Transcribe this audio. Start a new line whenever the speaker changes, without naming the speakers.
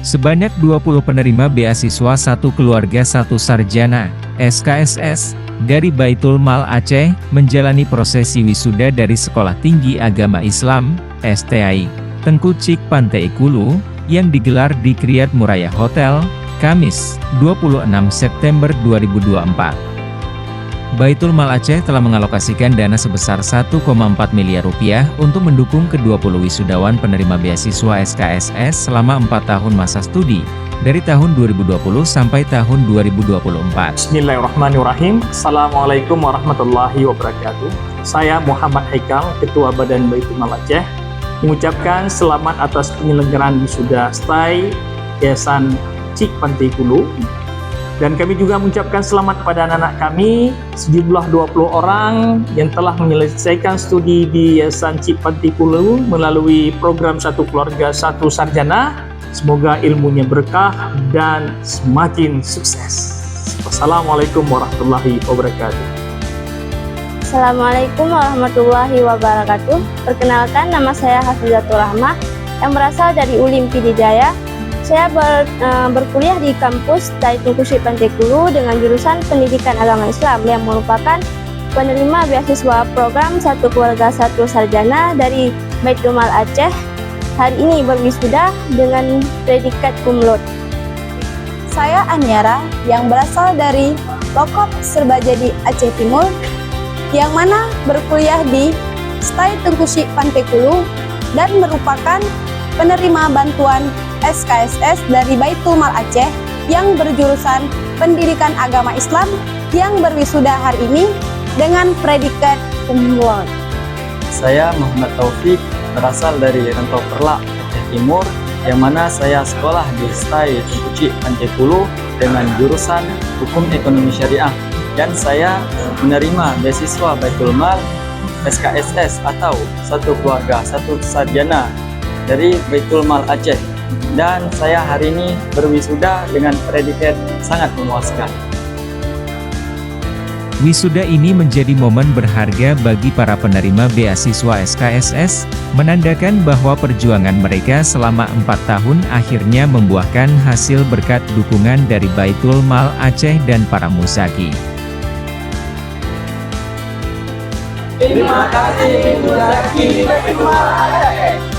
Sebanyak 20 penerima beasiswa satu keluarga satu sarjana, SKSS, dari Baitul Mal Aceh, menjalani prosesi wisuda dari Sekolah Tinggi Agama Islam, STAI, Tengku Cik Pantai Kulu, yang digelar di Kriyat Muraya Hotel, Kamis, 26 September 2024. Baitul Mal Aceh telah mengalokasikan dana sebesar 1,4 miliar rupiah untuk mendukung ke-20 wisudawan penerima beasiswa SKSS selama 4 tahun masa studi, dari tahun 2020 sampai tahun 2024.
Bismillahirrahmanirrahim. Assalamualaikum warahmatullahi wabarakatuh. Saya Muhammad Haikal, Ketua Badan Baitul Mal Aceh, mengucapkan selamat atas penyelenggaraan wisuda STAI Yayasan Cik Pantai Kulu. Dan kami juga mengucapkan selamat kepada anak-anak kami, sejumlah 20 orang yang telah menyelesaikan studi di Yayasan Cik Pantai Kulu melalui program Satu Keluarga Satu Sarjana. Semoga ilmunya berkah dan semakin sukses. Wassalamualaikum warahmatullahi wabarakatuh.
Assalamualaikum warahmatullahi wabarakatuh. Perkenalkan, nama saya Hafizatul Rahmah yang berasal dari ULIM Pidijaya. Saya berkuliah di kampus STAI Tengku Cik Pantai Kulu dengan jurusan Pendidikan Agama Islam yang merupakan penerima beasiswa program Satu Keluarga Satu Sarjana dari Baitul Mal Aceh. Hari ini berwisuda dengan predikat cum laude.
Saya Anyara yang berasal dari Lokop Serbajadi Aceh Timur, yang mana berkuliah di STAI Tengku Cik Pantai Kulu dan merupakan penerima bantuan SKSS dari Baitul Mal Aceh yang berjurusan Pendidikan Agama Islam yang berwisuda hari ini dengan predikat cum laude.
Saya Muhammad Taufik, berasal dari Rantau Perlak, Aceh Timur, yang mana saya sekolah di STAI Tengku Cik Pantai Kulu dengan jurusan Hukum Ekonomi Syariah, dan saya menerima beasiswa Baitul Mal SKSS atau Satu Keluarga Satu Sarjana dari Baitul Mal Aceh, dan saya hari ini berwisuda dengan predikat sangat memuaskan.
Wisuda ini menjadi momen berharga bagi para penerima beasiswa SKSS, menandakan bahwa perjuangan mereka selama 4 tahun akhirnya membuahkan hasil berkat dukungan dari Baitul Mal Aceh dan para Musaki.
Terima kasih Musaki Baitul Mal Aceh.